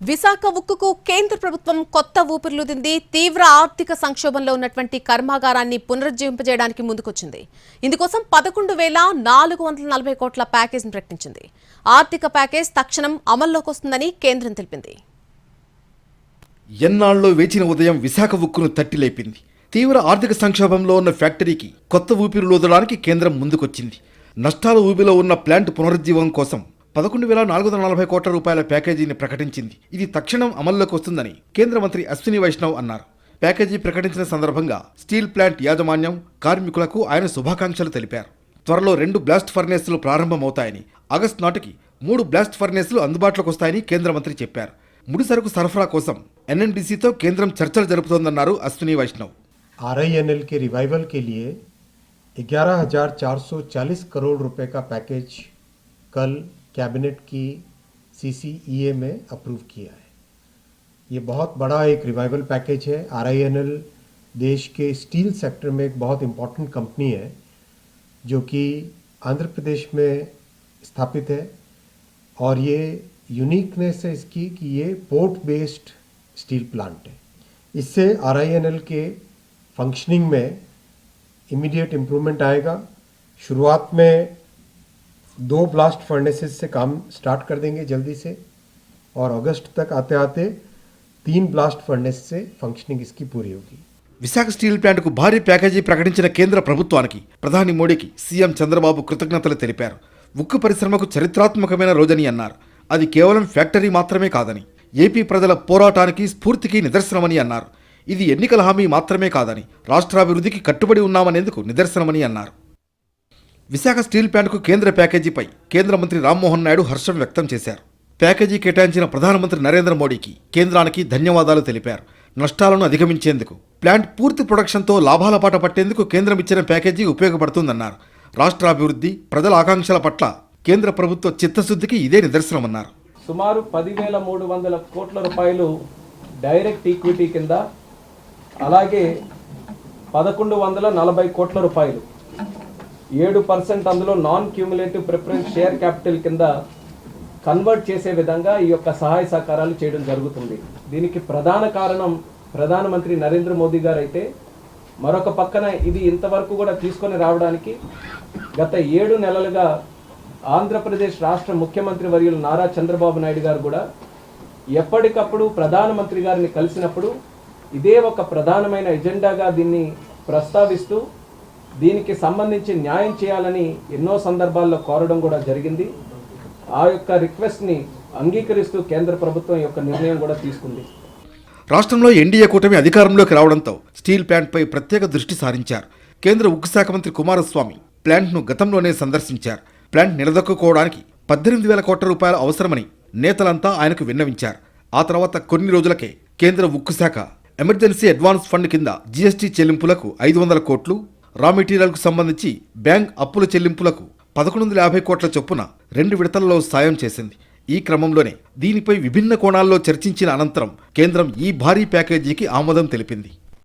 విశాఖ ఉక్కుకు కేంద్ర ప్రభుత్వం కొత్త ఊపిరులూదింది. తీవ్ర ఆర్థిక సంక్షోభంలో ఉన్నటువంటి కర్మాగారాన్ని పునరుజ్జీవింపజేయడానికి ముందుకొచ్చింది. ఇందుకోసం 11,440 కోట్ల ప్యాకేజీని ప్రకటించింది. ఆర్థిక ప్యాకేజ్ తక్షణం అమల్లోకి వస్తుందని కేంద్రం తెలిపింది. ఎన్నాళ్ళలో వేచిన ఉదయం విశాఖ ఉక్కును తట్టిలేపింది. తీవ్ర ఆర్థిక సంక్షోభంలో ఉన్న ఫ్యాక్టరీకి కొత్త ఊపిరులూదడానికి కేంద్రం ముందుకొచ్చింది. నష్టాల ఊబిలో ఉన్న ప్లాంట్ పునరుజ్జీవం కోసం 11,440 కోట్ల రూపాయల ప్యాకేజీని ప్రకటించింది. ఇది తక్షణం అమల్లోకి వస్తుందని కేంద్ర మంత్రి అశ్విని వైష్ణవ్ అన్నారు. ప్యాకేజీ ప్రకటించిన సందర్భంగా స్టీల్ ప్లాంట్ యాజమాన్యం, కార్మికులకు ఆయన శుభాకాంక్షలు తెలిపారు. త్వరలో 2 బ్లాస్ట్ ఫర్నేసులు ప్రారంభమవుతాయని, ఆగస్టు నాటికి 3 బ్లాస్ట్ ఫర్నేసులు అందుబాటులోకి వస్తాయని కేంద్ర మంత్రి చెప్పారు. ముడి సరుకు సరఫరా కోసం ఎన్ఎండిసితో కేంద్రం చర్చలు జరుపుతోందన్నారు అశ్విని వైష్ణవ్. RINL के रिवाइवल के लिए 11,440 करोड़ रुपए का पैकेज कल कैबिनेट की CCEA में अप्रूव किया है। ये बहुत बड़ा एक रिवाइवल पैकेज है। RINL देश के स्टील सेक्टर में एक बहुत इम्पोर्टेंट कंपनी है जो कि आंध्र प्रदेश में स्थापित है और ये यूनिकनेस है इसकी कि ये पोर्ट बेस्ड स्टील प्लांट है। इससे RINL के फंक्शनिंग में इमीडिएट इम्प्रूवमेंट आएगा। शुरुआत में 2 ब्लास्ट फर्नेसेस से काम स्टार्ट कर देंगे जल्दी से और अगस्त तक आते आते 3 ब्लास्ट फर्नेस से फंक्शनिंग इसकी पूरी होगी। విశాఖ స్టీల్ ప్లాంట్కు భారీ ప్యాకేజీ ప్రకటించిన కేంద్ర ప్రభుత్వానికి ప్రధాని మోడీకి సీఎం చంద్రబాబు కృతజ్ఞతలు తెలిపారు. ఉక్కు పరిశ్రమకు చరిత్రాత్మకమైన రోజని అన్నారు. అది కేవలం ఫ్యాక్టరీ మాత్రమే కాదని, ఏపీ ప్రజల పోరాటానికి స్ఫూర్తికి నిదర్శనమని అన్నారు. ఇది ఎన్నికల హామీ మాత్రమే కాదని, రాష్ట్రాభివృద్ధికి కట్టుబడి ఉన్నామనేందుకు నిదర్శనమని అన్నారు. విశాఖ స్టీల్ ప్లాంట్కు కేంద్ర ప్యాకేజీపై కేంద్ర మంత్రి రామ్మోహన్ నాయుడు హర్షం వ్యక్తం చేశారు. ప్యాకేజీ కేటాయించిన ప్రధానమంత్రి నరేంద్ర మోడీకి, కేంద్రానికి ధన్యవాదాలు తెలిపారు. నష్టాలను అధిగమించేందుకు, ప్లాంట్ పూర్తి ప్రొడక్షన్తో లాభాల పాట పట్టేందుకు కేంద్రం ఇచ్చిన ప్యాకేజీ ఉపయోగపడుతుందన్నారు. రాష్ట్రాభివృద్ధి, ప్రజల ఆకాంక్షల పట్ల కేంద్ర ప్రభుత్వ చిత్తశుద్ధికి ఇదే నిదర్శనమన్నారు. సుమారు 10,300 కోట్ల రూపాయలు డైరెక్ట్ ఈక్విటీ కింద, అలాగే 1,140 కోట్ల రూపాయలు 7% అందులో non cumulative preference share capital కింద కన్వర్ట్ చేసే విధంగా ఈ యొక్క సహాయ సహకారాలు చేయడం జరుగుతుంది. దీనికి ప్రధాన కారణం ప్రధానమంత్రి నరేంద్ర మోదీ గారు అయితే, మరొక పక్కన ఇది ఇంతవరకు కూడా తీసుకొని రావడానికి గత 7 నెలలుగా ఆంధ్రప్రదేశ్ రాష్ట్ర ముఖ్యమంత్రి వర్యులు నారా చంద్రబాబు నాయుడు గారు కూడా ఎప్పటికప్పుడు ప్రధానమంత్రి గారిని కలిసినప్పుడు ఇదే ఒక ప్రధానమైన ఎజెండాగా దీన్ని ప్రస్తావిస్తూ దీనికి సంబంధించి న్యాయం చేయాలని ఎన్నో సందర్భాల్లో కోరడం కూడా జరిగింది. ఆ యొక్క రిక్వెస్ట్ని అంగీకరిస్తూ కేంద్ర ప్రభుత్వం యొక్క నిర్ణయం కూడా తీసుకుంది. రాష్ట్రంలో ఎన్డీఏ కూటమి అధికారంలోకి రావడంతో స్టీల్ ప్లాంట్పై ప్రత్యేక దృష్టి సారించారు. కేంద్ర ఉక్కు శాఖ మంత్రి కుమారస్వామి ప్లాంట్ను గతంలోనే సందర్శించారు. ప్లాంట్ నిలదొక్కుకోవడానికి 18,000 కోట్ల రూపాయలు అవసరమని నేతలంతా ఆయనకు విన్నవించారు. ఆ తర్వాత కొన్ని రోజులకే కేంద్ర ఉక్కు శాఖ ఎమర్జెన్సీ అడ్వాన్స్ ఫండ్ కింద జీఎస్టీ చెల్లింపులకు 500 కోట్లు, రా మెటీరియల్కు సంబంధించి బ్యాంక్ అప్పుల చెల్లింపులకు 1150 కోట్ల చొప్పున 2 విడతల్లో సాయం చేసింది. ఈ క్రమంలోనే దీనిపై విభిన్న కోణాల్లో చర్చించిన అనంతరం కేంద్రం ఈ భారీ ప్యాకేజీకి ఆమోదం తెలిపింది.